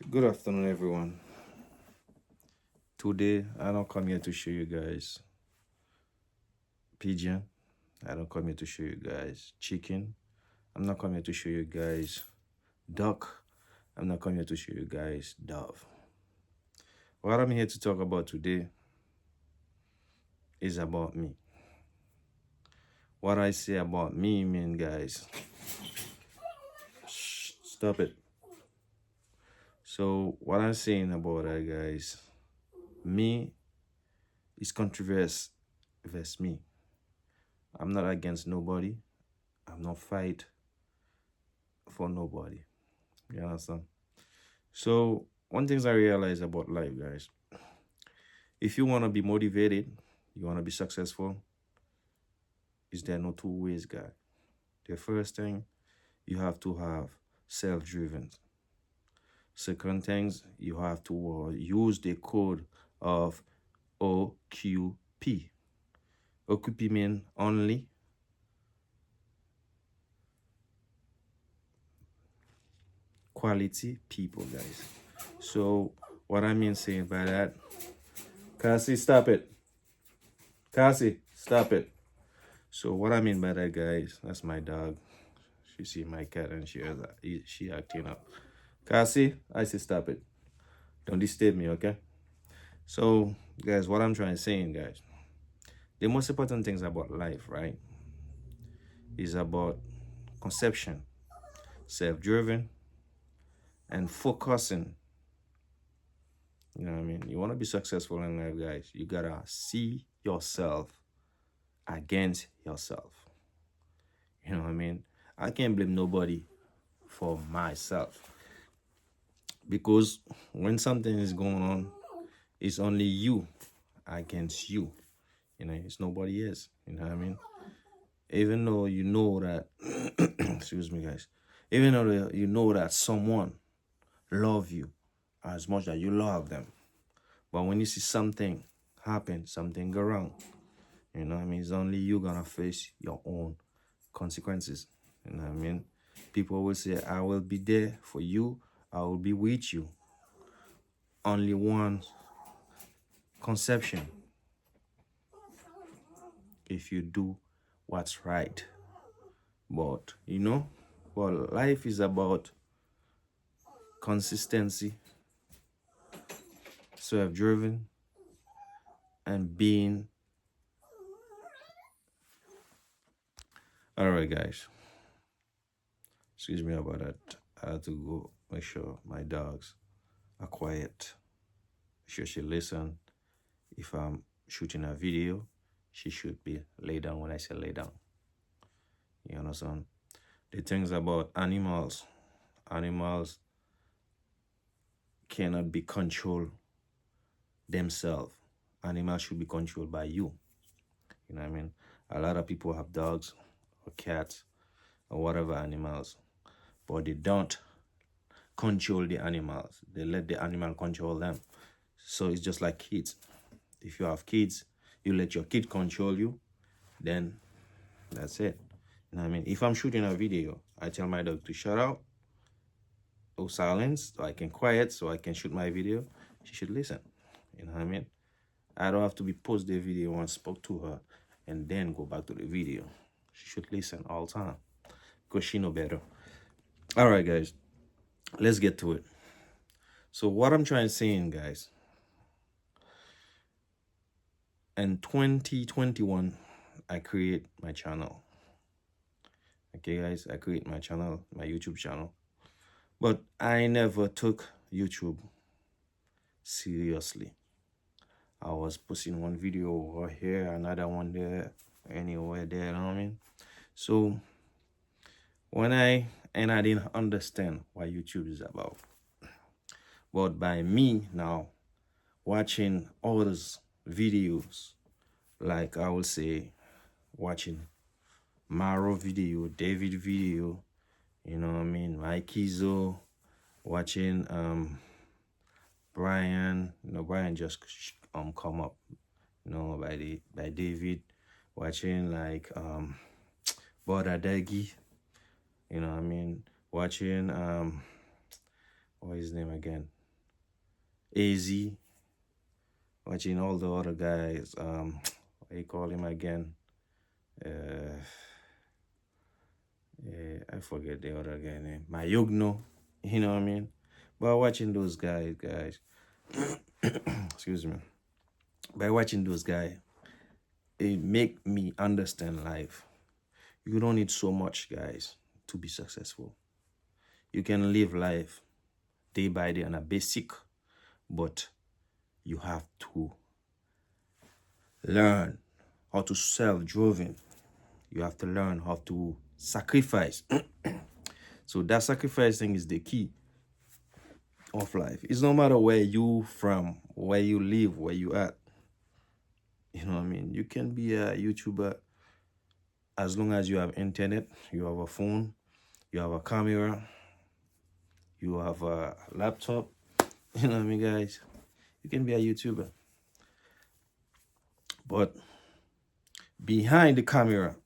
Good afternoon, everyone. Today, I don't come here to show you guys pigeon. I don't come here to show you guys chicken. I'm not coming here to show you guys duck. I'm not coming here to show you guys dove. What I'm here to talk about today is about me. What I say about me, guys. Shh, stop it. So, what I'm saying about that, guys, me is controversy versus me. I'm not against nobody. I'm not fight for nobody. You understand? So one things I realize about life, guys, if you want to be motivated, you want to be successful, is there no two ways, guy. The first thing, you have to have self-driven. Second things, you have to use the code of OQP. OQP mean only quality people, guys. So what I mean saying by that, Cassie, stop it. Cassie, stop it. So what I mean by that, guys, that's my dog. She see my cat and she acting up. Cassie, I say stop it. Don't disturb me, okay? So, guys, what I'm trying to say, guys, the most important things about life, right, is about conception, self-driven, and focusing. You know what I mean? You want to be successful in life, guys, you gotta see yourself against yourself. You know what I mean? I can't blame nobody for myself. Because when something is going on, it's only you against you. You know, it's nobody else. You know what I mean? Even though you know that, excuse me, guys. Even though you know that someone love you as much as you love them, but when you see something happen, something go wrong, you know what I mean? It's only you gonna face your own consequences. You know what I mean? People will say, I will be there for you. I will be with you. Only one conception. If you do what's right. But, well, life is about consistency, self-driven, and being. All right, guys. Excuse me about that. I had to go make sure my dogs are quiet. Make sure she listen. If I'm shooting a video, she should be lay down when I say lay down. You understand? The things about animals cannot be controlled themselves. Animals should be controlled by you. You know what I mean? A lot of people have dogs or cats or whatever animals, but they don't control the animals. They let the animal control them. So it's just like kids. If you have kids, you let your kid control you, then that's it. You know what I mean? If I'm shooting a video, I tell my dog to shut up or silence so I can quiet so I can shoot my video. She should listen. You know what I mean? I don't have to be post the video and spoke to her and then go back to the video. She should listen all the time because she know better. All right, guys, let's get to it. So what I'm trying to say, guys, in 2021, I create my channel. Okay, guys, I create my channel, my YouTube channel. But I never took YouTube seriously. I was posting one video over here, another one there, anywhere there, you know what I mean? So I didn't understand what YouTube is about. But by me now watching others videos, like I will say watching Maro video, David video, you know what I mean, Mikeyzo, watching Brian, Brian just come up, by David, watching like Boda Degi, you know what I mean, watching what his name again? AZ, watching all the other guys. What you call him again? Uh, I forget the other guy name. Mayugno, you know what I mean? But watching those guys, excuse me. By watching those guys, it make me understand life. You don't need so much, guys, to be successful. You can live life day by day on a basic, but you have to learn how to self-driven. You have to learn how to sacrifice. So that sacrificing is the key of life. It's no matter where you from, where you live, where you at. You know what I mean? You can be a YouTuber as long as you have internet, you have a phone, you have a camera, you have a laptop. You know what I mean, guys? You can be a YouTuber. But behind the camera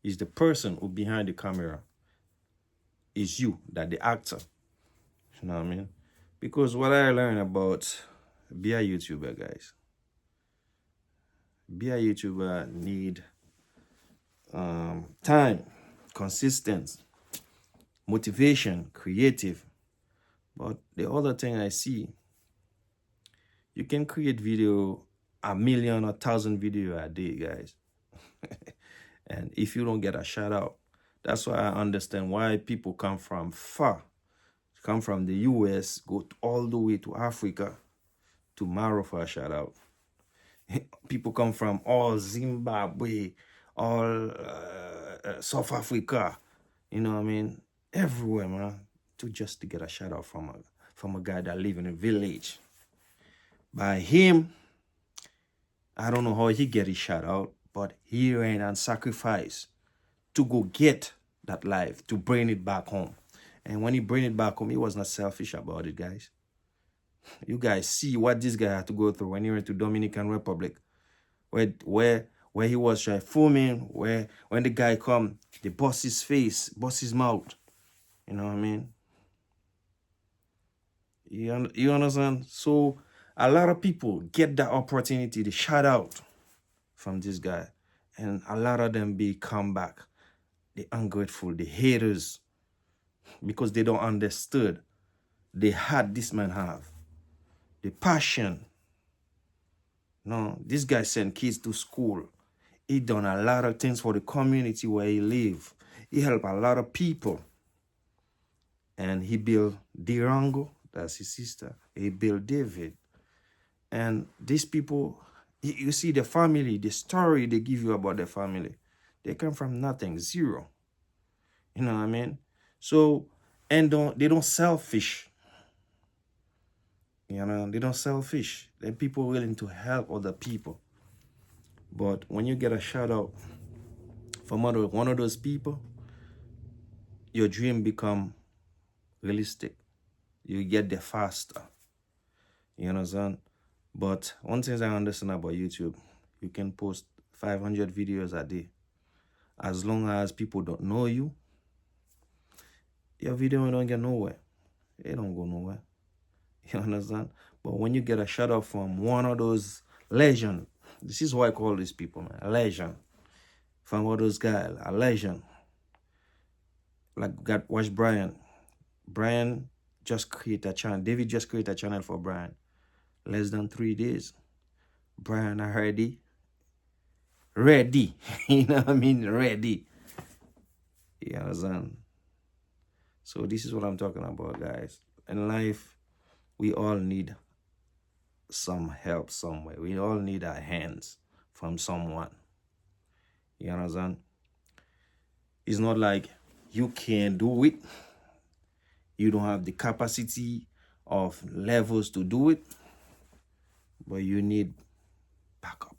is the person who behind the camera is you, that the actor. You know what I mean? Because what I learned about be a YouTuber, guys. Be a YouTuber need time, consistent, motivation, creative. But the other thing I see, you can create video, 1,000,000 or 1,000 video a day, guys. And if you don't get a shout out, that's why I understand why people come from far, come from the US, go all the way to Africa, to Maro for a shout out. People come from all Zimbabwe, all South Africa, you know what I mean? Everywhere, man, just to get a shout out from a guy that live in a village. By him, I don't know how he get his shout out, but he ran and sacrificed to go get that life, to bring it back home. And when he bring it back home, he was not selfish about it, guys. You guys see what this guy had to go through when he went to Dominican Republic, where he was trying filming, where when the guy come, they bust his face, bust his mouth. You know what I mean? You understand? So a lot of people get that opportunity to shout out from this guy, and a lot of them come back. The ungrateful, the haters, because they don't understood the heart this man have, the passion. No, this guy sent kids to school. He done a lot of things for the community where he live. He helped a lot of people. And he built Dirango, that's his sister. He built David. And these people, you see the family, the story they give you about the family. They come from nothing, zero. You know what I mean? So, and they don't selfish. You know, they don't selfish. They're people willing to help other people. But when you get a shout out from one of those people, your dream become realistic. You get there faster. You understand? But one thing I understand about YouTube, you can post 500 videos a day. As long as people don't know you, your video don't get nowhere. It don't go nowhere. You understand? But when you get a shout out from one of those legends, this is what I call these people, man, a legend. From all those guys, a legend. Like, watch Brian. Brian just create a channel. David just create a channel for Brian. Less than 3 days. Brian already ready. You know what I mean? Ready. You understand? So this is what I'm talking about, guys. In life, we all need some help somewhere. We all need our hands from someone. You understand? It's not like you can't do it. You don't have the capacity of levels to do it. But you need backup.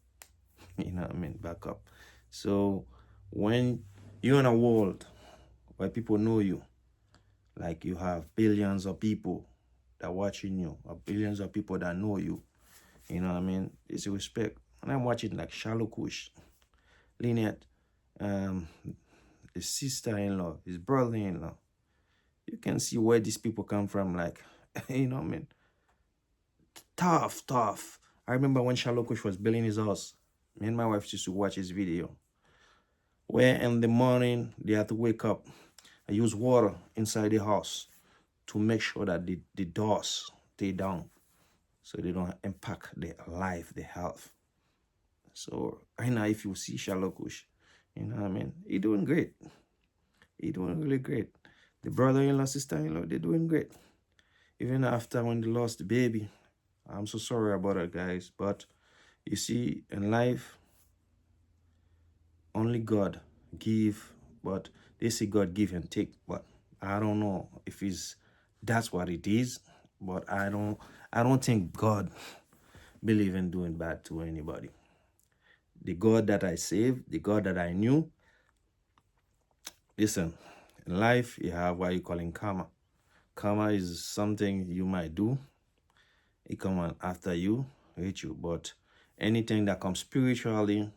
You know what I mean? Backup. So when you're in a world where people know you, like you have billions of people that watching you, or billions of people that know you, you know what I mean? It's respect. And I'm watching like Shallow Kush, Lynette, his sister-in-law, his brother-in-law. You can see where these people come from. Like, you know what I mean? Tough, tough. I remember when Shalom Kush was building his house. Me and my wife used to watch his video. Where in the morning, they had to wake up and use water inside the house to make sure that the doors stay down so they don't impact their life, their health. So right now, if you see Shalokush, you know what I mean? He doing great. He doing really great. The brother-in-law, sister-in-law, they're doing great. Even after when they lost the baby. I'm so sorry about it, guys. But you see, in life, only God give, but they say God give and take. But I don't know if that's what it is. But I don't think God believe in doing bad to anybody. The God that I saved, the God that I knew. Listen, in life you have what you calling karma. Karma is something you might do. It come on after you, hate you. But anything that comes spiritually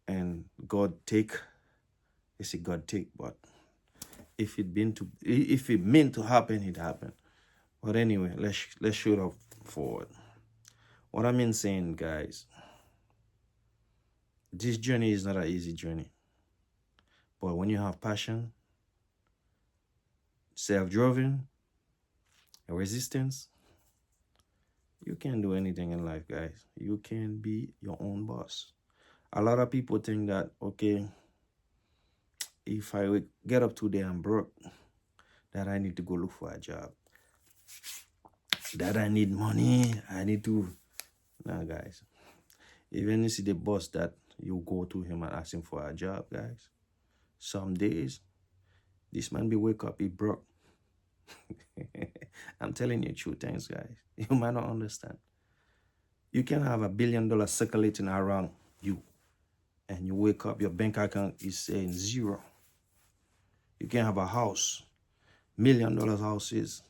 and God take, they say God take. But if it meant to happen, it happened. But anyway, let's shoot up forward. What I mean saying, guys, this journey is not an easy journey. But when you have passion, self-driven, resistance, you can do anything in life, guys. You can be your own boss. A lot of people think that, okay, if I get up today and broke, that I need to go look for a job. That I need money, I need to... Nah, guys. Even you see the boss that you go to him and ask him for a job, guys. Some days, this man be wake up, he broke. I'm telling you true things, guys. You might not understand. You can have $1 billion circulating around you, and you wake up, your bank account is saying zero. You can have a house, $1 million houses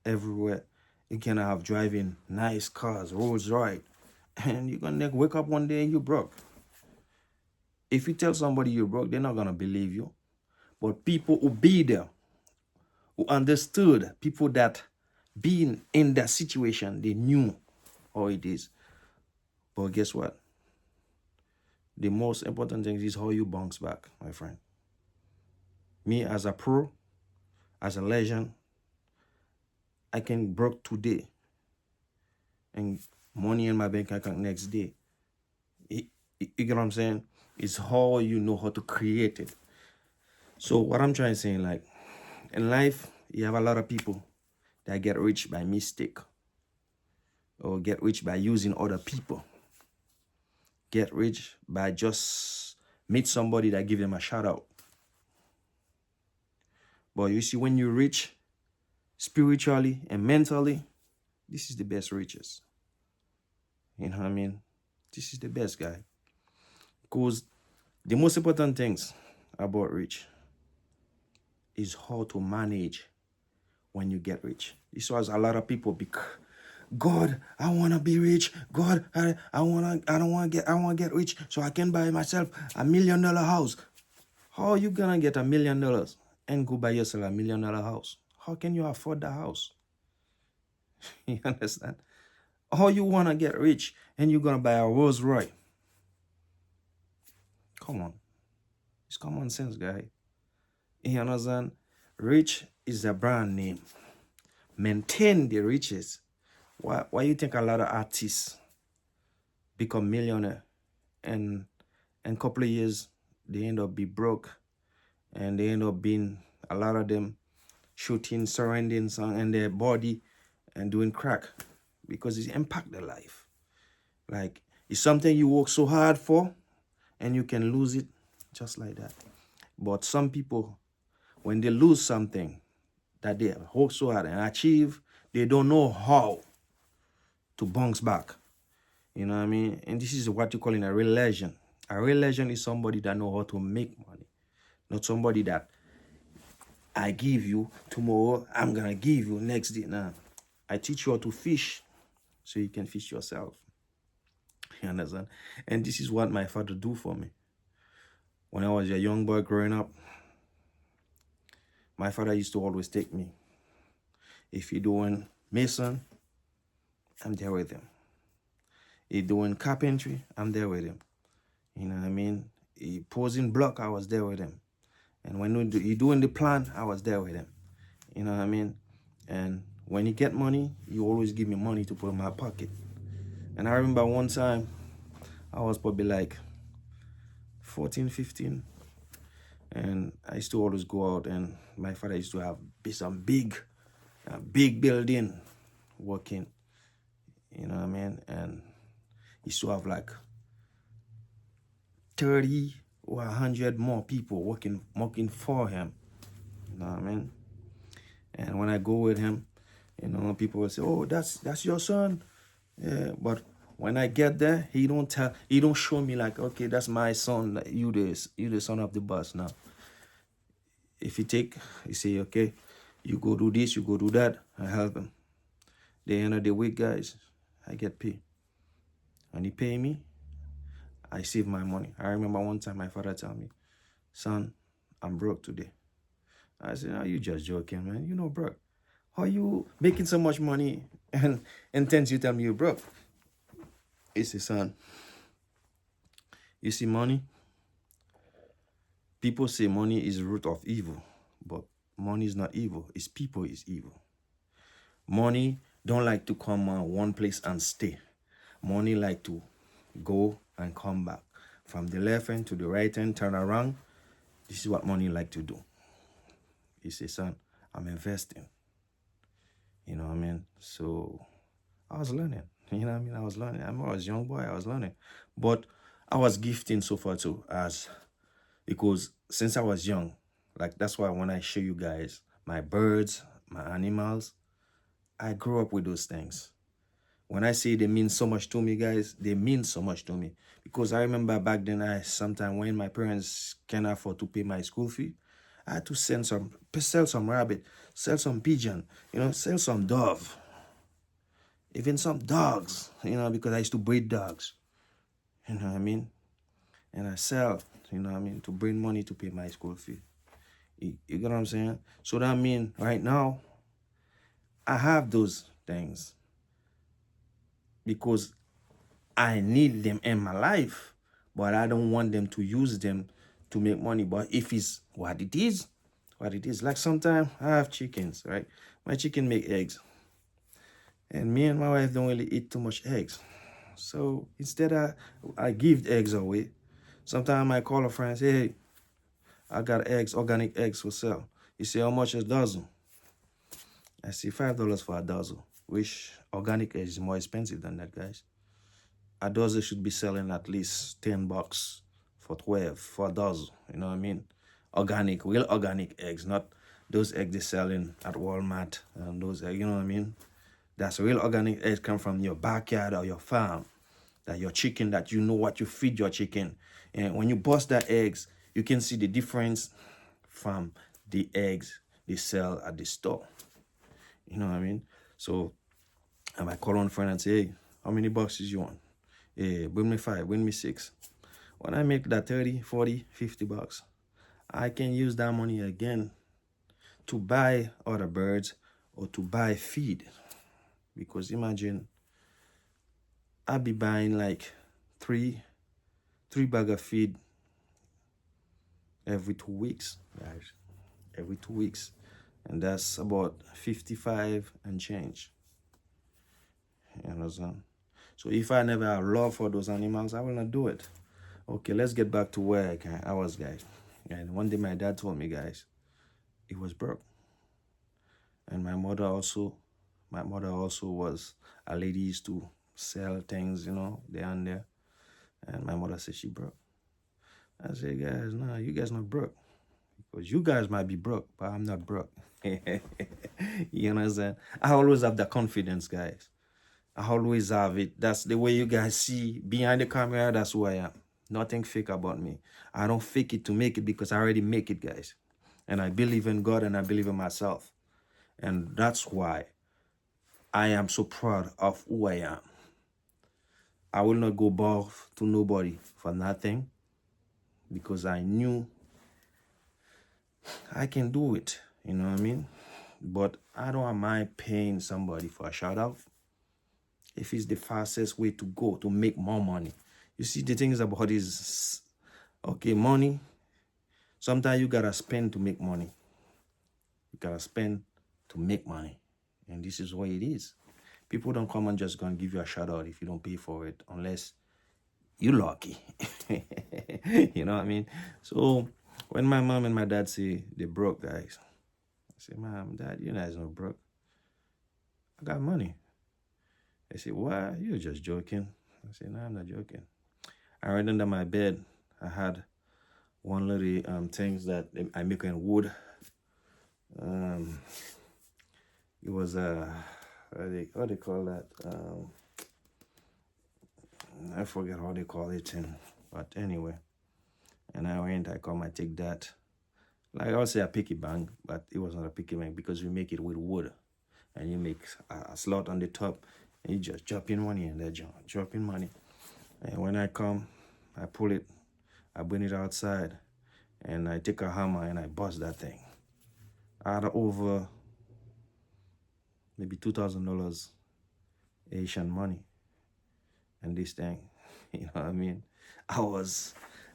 everywhere. You can have driving nice cars, Rolls Royce, and you're gonna wake up one day and you broke. If you tell somebody you're broke, they're not gonna believe you. But people who be there, who understood, people that being in that situation, they knew how it is. But guess what? The most important thing is how you bounce back, my friend. Me as a pro, as a legend, I can broke today and money in my bank account next day. You get what I'm saying? It's how you know how to create it. So what I'm trying to say, like, in life, you have a lot of people that get rich by mistake or get rich by using other people. Get rich by just meet somebody that give them a shout out. But you see, when you're rich spiritually and mentally, this is the best riches. You know what I mean? This is the best, guy. Because the most important things about rich is how to manage when you get rich. This was a lot of people God, I want to be rich. God, I want to get rich so I can buy myself $1 million house. How are you going to get $1 million and go buy yourself $1 million house? How can you afford the house? You understand? How you want to get rich and you're going to buy a Rolls Royce? Come on. It's common sense, guy. You understand? Rich is a brand name. Maintain the riches. Why you think a lot of artists become millionaire and in a couple of years they end up be broke and they end up being, a lot of them, shooting surroundings on their body and doing crack because it impact their life. Like, it's something you work so hard for and you can lose it just like that. But some people, when they lose something that they work so hard and achieve, they don't know how to bounce back. You know what I mean? And this is what you call in a real legend. A real legend is somebody that know how to make money. Not somebody that I give you tomorrow, I'm gonna give you next day. Nah. I teach you how to fish so you can fish yourself. You understand? And this is what my father do for me. When I was a young boy growing up, my father used to always take me. If he doing mason, I'm there with him. He doing carpentry, I'm there with him. You know what I mean? He posing block, I was there with him. And when he doing the plan, I was there with him. You know what I mean? And when he get money, he always give me money to put in my pocket. And I remember one time, I was probably like 14, 15. And I used to always go out, and my father used to have some big building working. You know what I mean? And he used to have like 30 or 100 more people working for him. You know what I mean? And when I go with him, you know, people will say, "Oh, that's your son." Yeah, but when I get there, he don't show me like, "Okay, that's my son. You the son of the boss." Now, if he say, "Okay, you go do this, you go do that," I help him. The end of the week, guys, I get paid. And he pay me, I save my money. I remember one time my father tell me, "Son, I'm broke today." I said, "Are you just joking, man? You know, broke. How you making so much money and then you tell me you're broke?" He said, "Son, you see money? People say money is the root of evil, but money is not evil. It's people is evil. Money don't like to come one place and stay. Money like to go and come back. From the left hand to the right hand, turn around. This is what money like to do." He said, "Son, I'm investing." You know what I mean? So I was learning. You know what I mean? I was learning. I was a young boy, I was learning. But I was gifting so far too, because since I was young, like that's why when I show you guys my birds, my animals, I grew up with those things. When I say they mean so much to me, guys, they mean so much to me. Because I remember back then, sometimes when my parents can't afford to pay my school fee, I had to sell some rabbit, sell some pigeon, you know, sell some dove, even some dogs, you know, because I used to breed dogs. You know what I mean? And I sell, you know what I mean, to bring money to pay my school fee. You get what I'm saying? So that means right now, I have those things because I need them in my life, but I don't want them to use them to make money. But if it's what it is, like sometimes I have chickens, right? My chicken make eggs, and me and my wife don't really eat too much eggs. So instead I give the eggs away. Sometimes I call a friend and say, "Hey, I got eggs, organic eggs for sale." He say, "How much is a dozen?" I say $5 for a dozen, which organic eggs is more expensive than that, guys. A dozen should be selling at least $10 for 12 for a dozen. You know what I mean? Organic, real organic eggs, not those eggs they're selling at Walmart and those eggs, you know what I mean? That's real organic eggs come from your backyard or your farm. That your chicken, that you know what you feed your chicken. And when you bust that eggs, you can see the difference from the eggs they sell at the store. You know what I mean? So I might call one friend and say, "Hey, how many boxes you want? Yeah, bring me 5, bring me 6. When I make that 30, 40, 50 bucks, I can use that money again to buy other birds or to buy feed. Because imagine, I'll be buying like three bag of feed every 2 weeks, guys. Every 2 weeks. And that's about 55 and change. You understand? So if I never have love for those animals, I will not do it. Okay, let's get back to where I was, guys. And one day my dad told me, guys, he was broke. And my mother also was a lady, used to sell things, you know, there and there. And my mother said she broke. I said, "Guys, no, you guys not broke. Because you guys might be broke, but I'm not broke." You understand? I always have the confidence, guys. I always have it. That's the way you guys see behind the camera. That's who I am. Nothing fake about me. I don't fake it to make it because I already make it, guys. And I believe in God and I believe in myself. And that's why I am so proud of who I am. I will not go bow to nobody for nothing because I knew I can do it. You know what I mean? But I don't mind paying somebody for a shout out if it's the fastest way to go to make more money. You see, the things about is, okay, money, sometimes you gotta spend to make money. You gotta spend to make money. And this is what it is. People don't come and just gonna give you a shout out if you don't pay for it, unless you're lucky. You know what I mean? So when my mom and my dad say they broke, guys, I say, Mom, Dad, you guys not broke. I got money. They say, why? You're just joking. I say, no, I'm not joking. I right under my bed, I had one little things that I make in wood. It was what they call that? I forget how they call it, but anyway. And I come, I take that. Like I would say a piggy bank, but it was not a piggy bank because we make it with wood. And you make a slot on the top, and you just drop in money in there, drop in money. And when I come, I pull it, I bring it outside, and I take a hammer and I bust that thing. Out of over maybe $2,000 Asian money. And this thing, you know what I mean?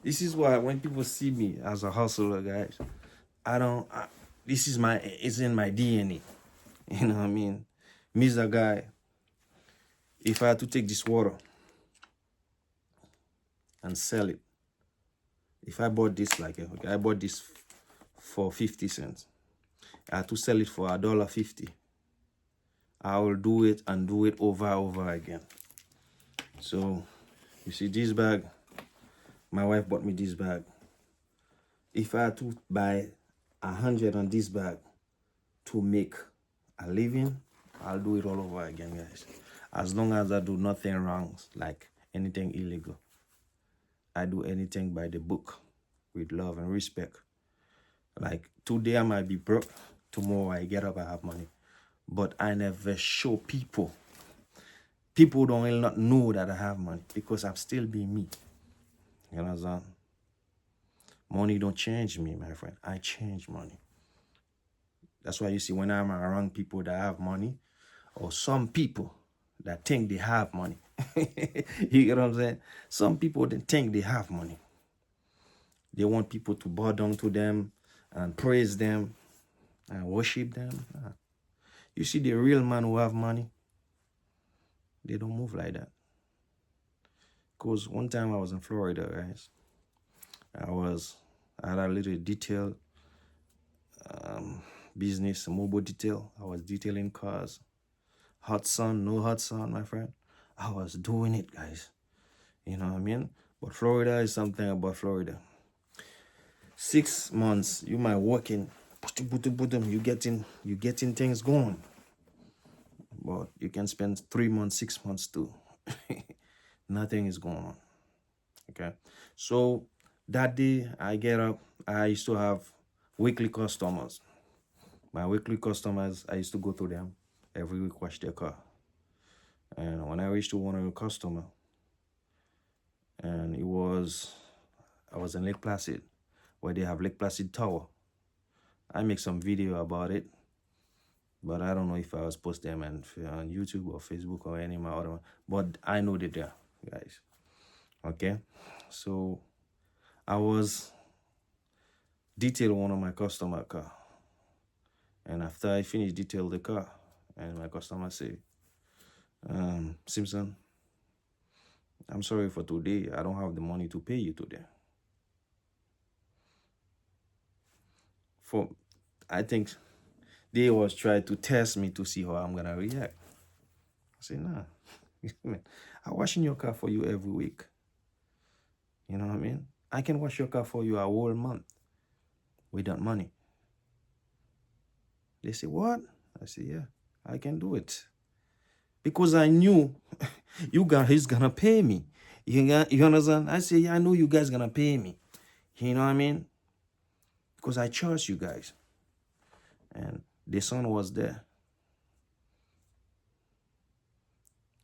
This is why when people see me as a hustler, guys, it's in my DNA. You know what I mean? Me as a guy, if I had to take this water and sell it, if I bought this I bought this for 50 cents. I had to sell it for $1.50. I will do it and do it over again. So, you see this bag, my wife bought me this bag. If I had to buy 100 on this bag to make a living, I'll do it all over again, guys. As long as I do nothing wrong, like anything illegal. I do anything by the book with love and respect. Like today I might be broke, tomorrow I get up, I have money. But I never show people. People don't really not know that I have money because I'm still being me. You understand? Money don't change me, my friend. I change money. That's why you see when I'm around people that have money, or some people that think they have money. You get what I'm saying? Some people that think they have money. They want people to bow down to them and praise them and worship them. You see the real man who have money, they don't move like that. Because one time I was in Florida, guys. I had a little detail business, a mobile detail. I was detailing cars. Hot sun, no hot sun, my friend. I was doing it, guys. You know what I mean? But Florida is something about Florida. 6 months, you might working, you getting things going. But you can spend 3 months, 6 months too. Nothing is going on. Okay. So that day I get up, I used to have weekly customers. My weekly customers, I used to go to them every week, wash their car. And when I reached to one of the customer, and I was in Lake Placid, where they have Lake Placid Tower. I make some video about it, but I don't know if I was post them on YouTube or Facebook or any of my other one. But I know they're there, guys. Okay, so I was detailing one of my customer car, and after I finished detail the car, and my customer say, Simpson, I'm sorry for today. I don't have the money to pay you today. I think they was trying to test me to see how I'm gonna react. I say, nah, I'm washing your car for you every week. You know what I mean? I can wash your car for you a whole month without money. They say, what? I say, yeah, I can do it. Because I knew he's gonna pay me. You understand? I say, yeah, I know you guys gonna pay me. You know what I mean? Because I trust you guys. And the son was there.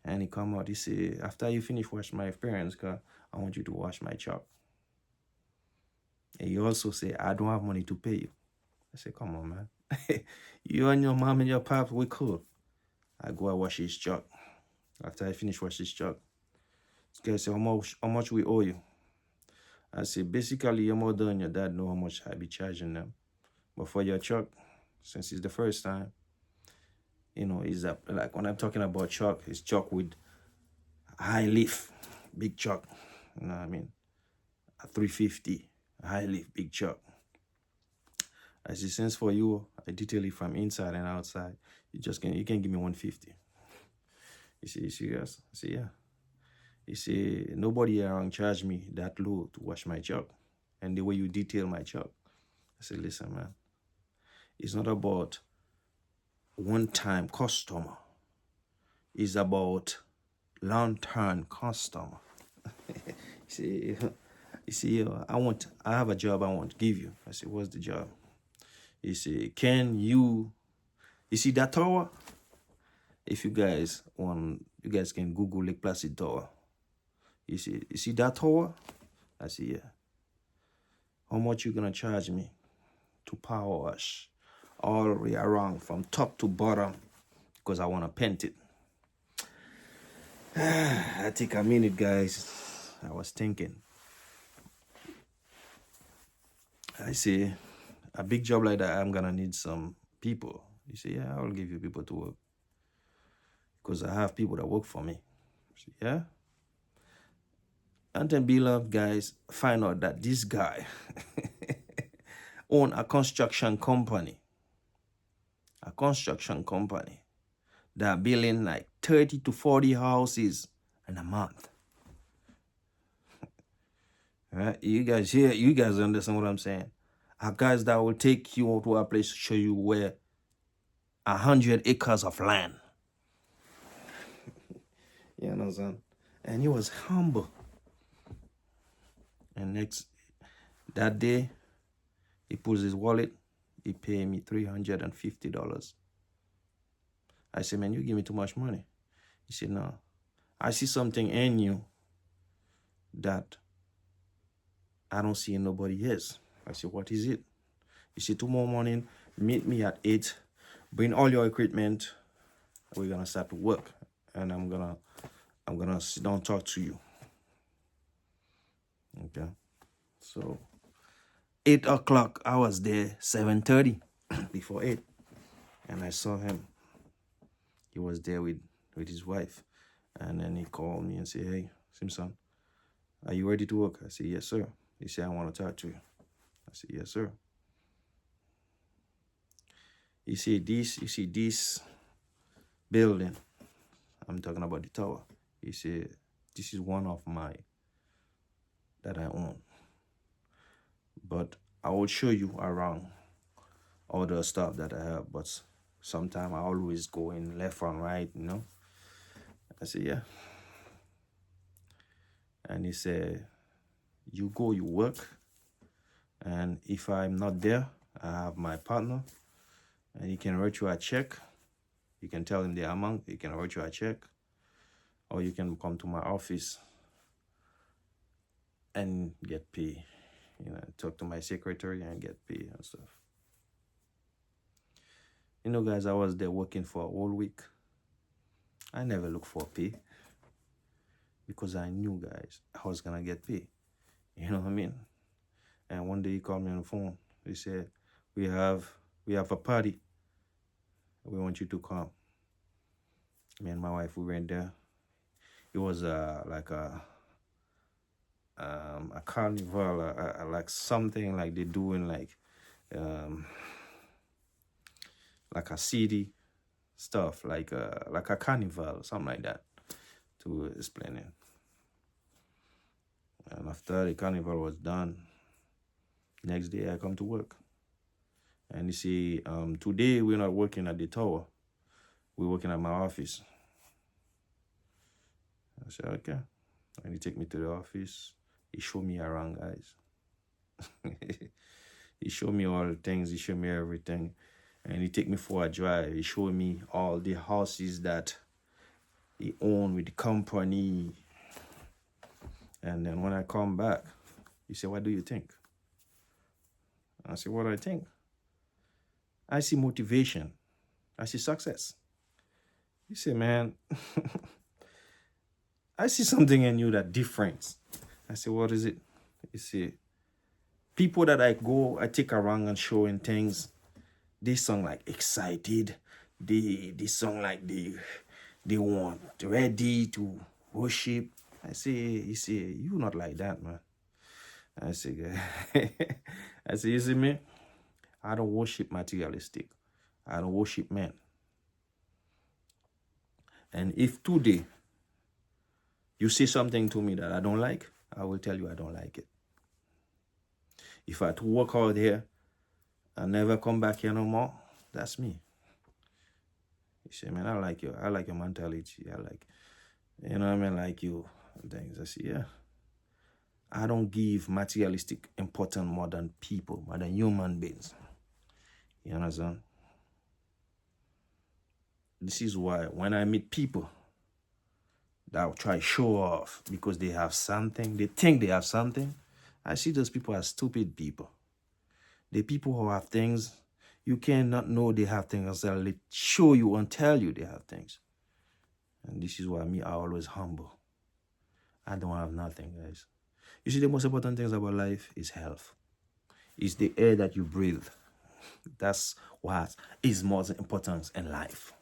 And he come out, he say, after you finish wash my parents' car, I want you to wash my truck. And he also say, I don't have money to pay you. I say, come on, man. You and your mom and your pop, we cool. I go and wash his truck. After I finish wash his truck, this guy say, how much we owe you? I say, basically, your mother and your dad know how much I be charging them. But for your truck, since it's the first time, you know, is that like when I'm talking about truck, it's truck with high lift, big truck. You know what I mean? A 350, high lift, big truck. I say, since for you, I detail it from inside and outside. You can give me 150. You see, you serious? I say, yeah. He say, nobody around charge me that low to wash my truck. And the way you detail my truck. I said, listen, man, it's not about one-time customer. It's about long-term customer. You see, I have a job I want to give you. I said, what's the job? He said, you see that tower? If you guys want, you guys can Google Lake Placid Tower. You see that tower? I said, yeah. How much you gonna charge me to power wash all the way around from top to bottom? Because I want to paint it. I take a minute, guys. I was thinking. I say, a big job like that, I'm gonna need some people. You say, yeah, I'll give you people to work. Because I have people that work for me. Say, yeah? And then beloved guys find out that this guy own a construction company. A construction company that building like 30 to 40 houses in a month. Right? You guys understand what I'm saying? Are guys that will take you to a place to show you where 100 acres of land. You understand? And he was humble. And that day, he pulls his wallet, he paid me $350. I said, man, you give me too much money. He said, no, I see something in you that I don't see in nobody else. I said, what is it? He said, tomorrow morning, meet me at 8, bring all your equipment, we're gonna start to work. And I'm gonna sit down and talk to you. Okay. So 8 o'clock, I was there 7:30 before 8. And I saw him. He was there with his wife. And then he called me and said, hey, Simpson, are you ready to work? I said, yes, sir. He said, I want to talk to you. I said, yes, sir. He said, you see this building, I'm talking about the tower. He said, this is one of my that I own. But I will show you around all the stuff that I have. But sometimes I always go in left and right, you know. I said, yeah. And he said, you go, you work. And if I'm not there, I have my partner. And he can write you a check. You can tell him the amount. He can write you a check. Or you can come to my office and get paid. You know, talk to my secretary and get paid and stuff. You know, guys, I was there working for a whole week. I never looked for pay because I knew, guys, I was gonna get paid. You know what I mean? And one day he called me on the phone. He said, we have a party. We want you to come. Me and my wife, we went there. It was like a carnival, like something like they doing like a city stuff, like a carnival, something like that, to explain it. And after the carnival was done, next day I come to work. And you see, today we're not working at the tower. We're working at my office. I said, okay. And he take me to the office. He showed me around, guys. He showed me all the things. He showed me everything. And he take me for a drive. He showed me all the houses that he owned with the company. And then when I come back, he said, what do you think? I said, what do I think? I see motivation. I see success. You say, man, I see something in you that different. I say, what is it? You see, people that I take around and showing things, they sound like excited. They sound like they want ready to worship. I say, you see, you not like that, man. I say, I say, you see me? I don't worship materialistic. I don't worship men. And if today you say something to me that I don't like, I will tell you I don't like it. If I had to work out here and never come back here no more, that's me. You say, man, I like your mentality. I like, you know what I mean, like you things. I say, yeah. I don't give materialistic importance more than people, more than human beings. You understand? This is why when I meet people that will try to show off because they have something, they think they have something, I see those people as stupid people. The people who have things, you cannot know they have things until they show you and tell you they have things. And this is why I always humble. I don't have nothing, guys. You see, the most important things about life is health. It's the air that you breathe. That's what is most important in life.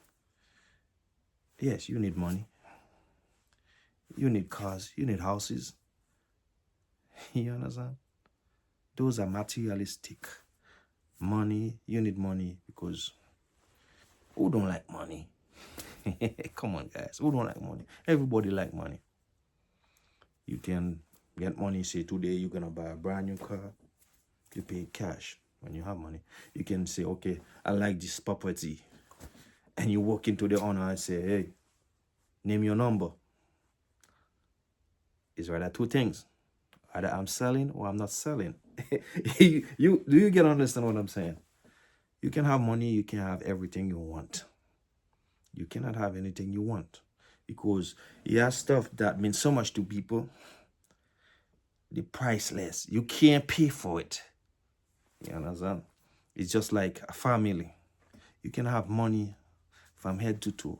Yes, you need money. You need cars. You need houses. You understand? Those are materialistic. Money, you need money because who don't like money? Come on, guys. Who don't like money? Everybody like money. You can get money, say today you're going to buy a brand new car. You pay cash when you have money. You can say, okay, I like this property. And you walk into the owner and say, hey, name your number. It's rather two things. Either I'm selling or I'm not selling. Do you get understand what I'm saying? You can have money, you can have everything you want. You cannot have anything you want because you have stuff that means so much to people. The priceless. You can't pay for it. You understand? It's just like a family. You can have money from head to toe.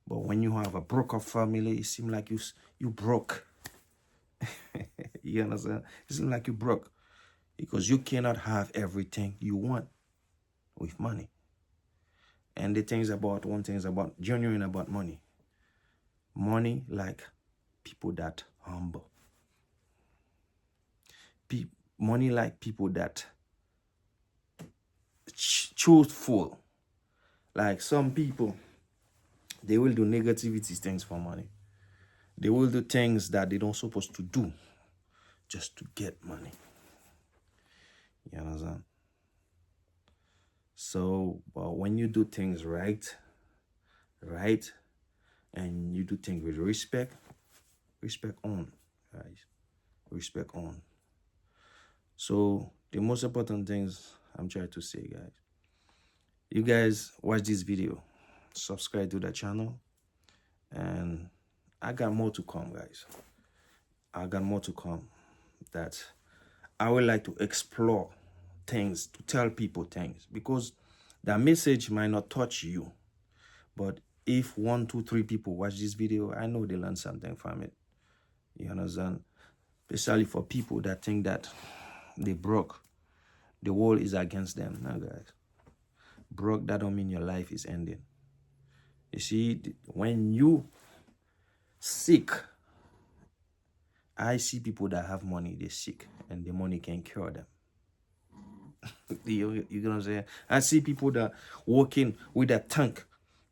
But when you have a broke up family, it seems like you broke. You understand? It seems like you broke. Because you cannot have everything you want with money. And one thing is about genuine about money. Money like people that humble. Money like people that truthful. Like some people, they will do negativity things for money. They will do things that they don't supposed to do just to get money. You understand? So, but when you do things right, and you do things with respect on, guys. Respect on. So, the most important things I'm trying to say, guys. You guys watch this video, subscribe to the channel, and I got more to come, guys. I got more to come that I would like to explore things, to tell people things, because that message might not touch you, but if 1, 2, 3 people watch this video, I know they learn something from it. You understand? Especially for people that think that they broke, the world is against them. Now, guys, broke, that don't mean your life is ending. You see, when you sick, I see people that have money, they're sick, and the money can cure them. You know what I'm saying? I see people that walking with a tank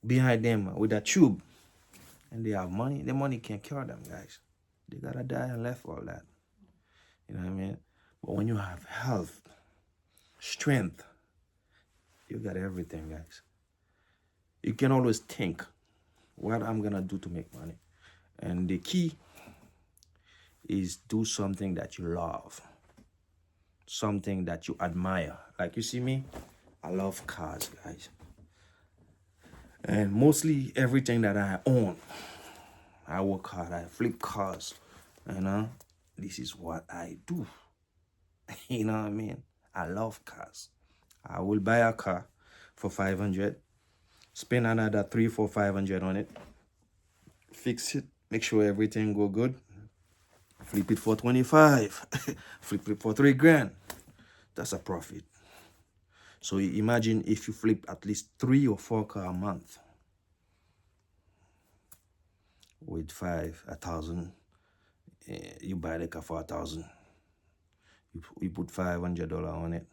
behind them, with a tube, and they have money. The money can cure them, guys. They gotta die and left all that. You know what I mean? But when you have health, strength, you got everything, guys. You can always think, what I'm gonna do to make money. And the key is do something that you love. Something that you admire. Like you see me, I love cars, guys. And mostly everything that I own, I work hard, I flip cars. You know, this is what I do. You know what I mean? I love cars. I will buy a car for 500. Spend another 3, 4, 500 on it. Fix it. Make sure everything go good. Flip it for 25. Flip it for 3 grand. That's a profit. So imagine if you flip at least 3 or 4 cars a month. With 1,000, you buy the car for 1,000. You put $500 on it.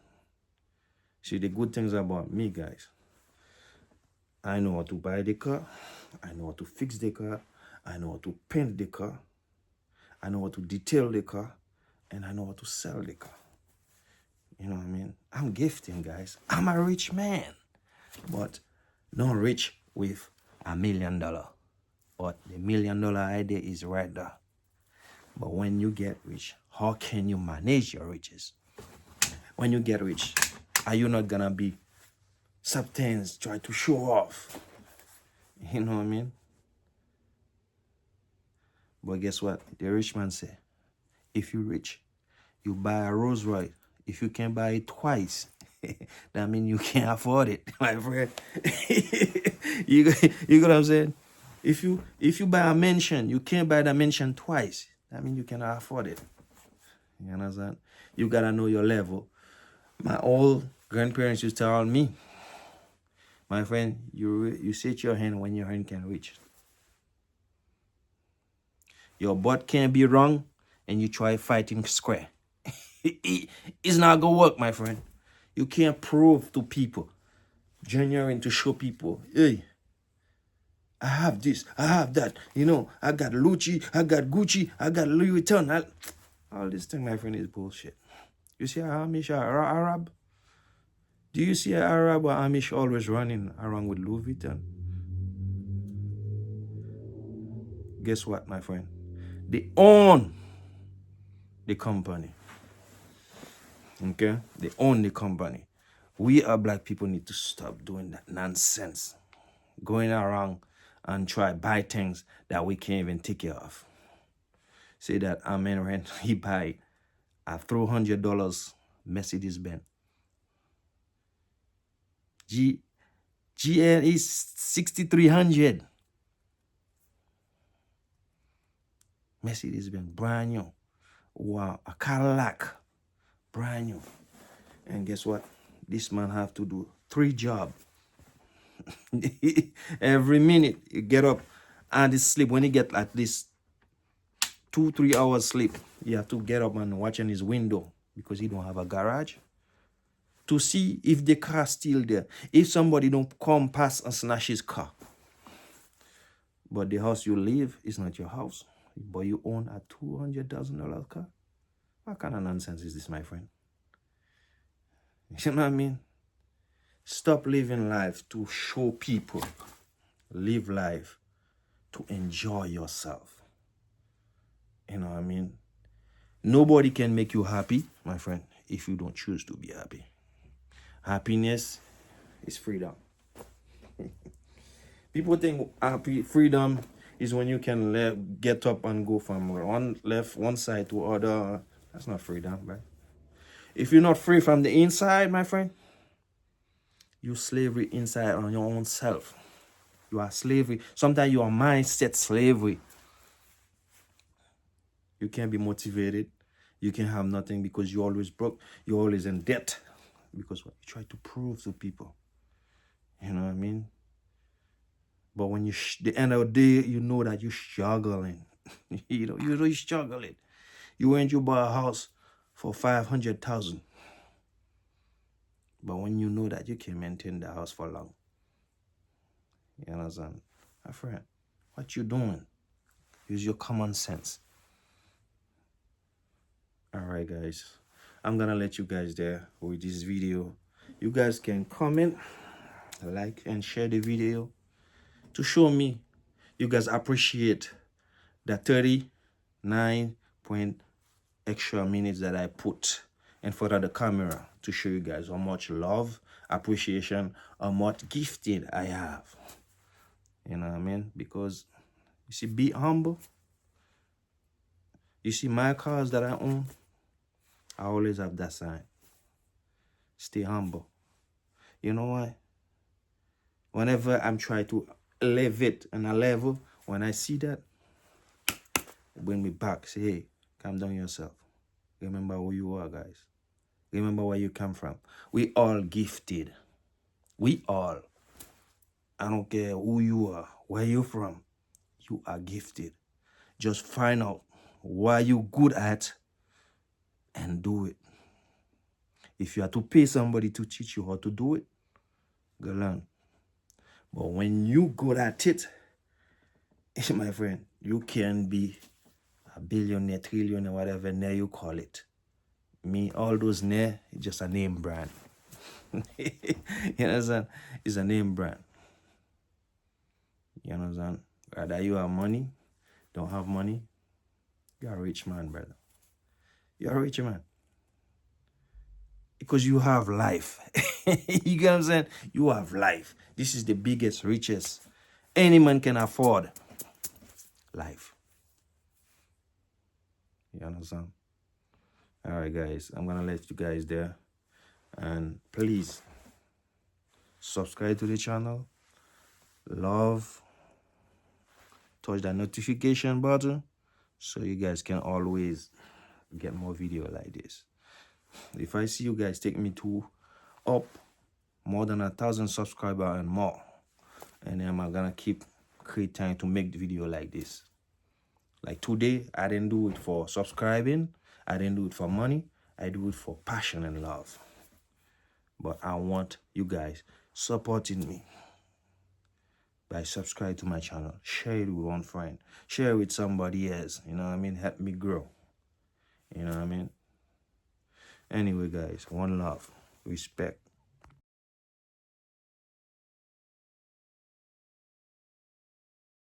See, the good things about me, guys, I know how to buy the car, I know how to fix the car, I know how to paint the car, I know how to detail the car, and I know how to sell the car. You know what I mean? I'm gifting, guys. I'm a rich man, but not rich with $1 million. But the $1 million idea is right there. But when you get rich, how can you manage your riches? When you get rich, are you not gonna be sometimes try to show off? You know what I mean? But guess what? The rich man say, if you're rich, you buy a Rolls Royce. If you can buy it twice, that means you can't afford it, my friend. you get what I'm saying? If you buy a mansion, you can't buy the mansion twice. That means you cannot afford it. You understand? You gotta know your level. My old grandparents used to tell me, my friend, you set your hand when your hand can reach. Your butt can't be wrong, and you try fighting square. It's not gonna work, my friend. You can't prove to people, genuine to show people, hey, I have this, I have that. You know, I got Lucci, I got Gucci, I got Louis Vuitton. All this thing, my friend, is bullshit. You see Amish or Arab? Do you see an Arab or Amish always running around with Louis Vuitton? Guess what, my friend? They own the company. Okay? They own the company. We are black people need to stop doing that nonsense. Going around and try buy things that we can't even take care of. Say that Amen rent, he buy a $300 Mercedes Benz. GL is 6,300. Mercedes Benz, brand new. Wow, a Cadillac, brand new. And guess what? This man have to do 3 jobs. Every minute you get up and sleep. When you get at least 2-3 hours sleep, you have to get up and watch in his window because he don't have a garage to see if the car's still there. If somebody don't come past and snatch his car. But the house you live is not your house. But you own a $200,000 car. What kind of nonsense is this, my friend? You know what I mean? Stop living life to show people. Live life to enjoy yourself. You know what I mean? Nobody can make you happy, my friend, if you don't choose to be happy. Happiness is freedom. People think freedom is when you can get up and go from one side to other. That's not freedom, right? If you're not free from the inside, my friend, you slavery inside on your own self. You are slavery. Sometimes you are mindset slavery. You can't be motivated. You can have nothing because you're always broke. You're always in debt. Because what you try to prove to people. You know what I mean? But when you, the end of the day, you know that you're struggling. you're struggling. You went to buy a house for 500,000. But when you know that you can maintain the house for long. You understand? My friend, what you doing? Use your common sense. Alright, guys. I'm gonna let you guys there with this video. You guys can comment, like, and share the video to show me you guys appreciate the 39 extra minutes that I put in front of the camera to show you guys how much love, appreciation, how much gifted I have. You know what I mean? Because you see, be humble. You see my cars that I own, I always have that sign. Stay humble. You know why? whenever I'm trying to elevate on a level, when I see that, it bring me back. Say, hey, calm down yourself. Remember who you are, guys. Remember where you come from. We all gifted. We all. I don't care who you are, where you're from. You are gifted. Just find out what you're good at and do it. If you have to pay somebody to teach you how to do it, go learn. But when you good at it, my friend, you can be a billionaire, trillionaire, whatever name you call it. Me, all those names, it's just a name brand. You understand? It's a name brand. You understand? Whether you have money, don't have money, you're a rich man, brother. You're a rich man. Because you have life. You get what I'm saying? You have life. This is the biggest, richest any man can afford. Life. You understand? Alright, guys. I'm going to let you guys there. And please, subscribe to the channel. Love. Touch that notification button so you guys can always get more video like this. If I see you guys take me to up more than 1,000 subscribers and more, and then I'm gonna keep create time to make the video like this. Like today, I didn't do it for subscribing, I didn't do it for money, I do it for passion and love. But I want you guys supporting me by subscribing to my channel. Share it with one friend, share it with somebody else, you know what I mean? Help me grow, you know what I mean? Anyway, guys, one love, respect.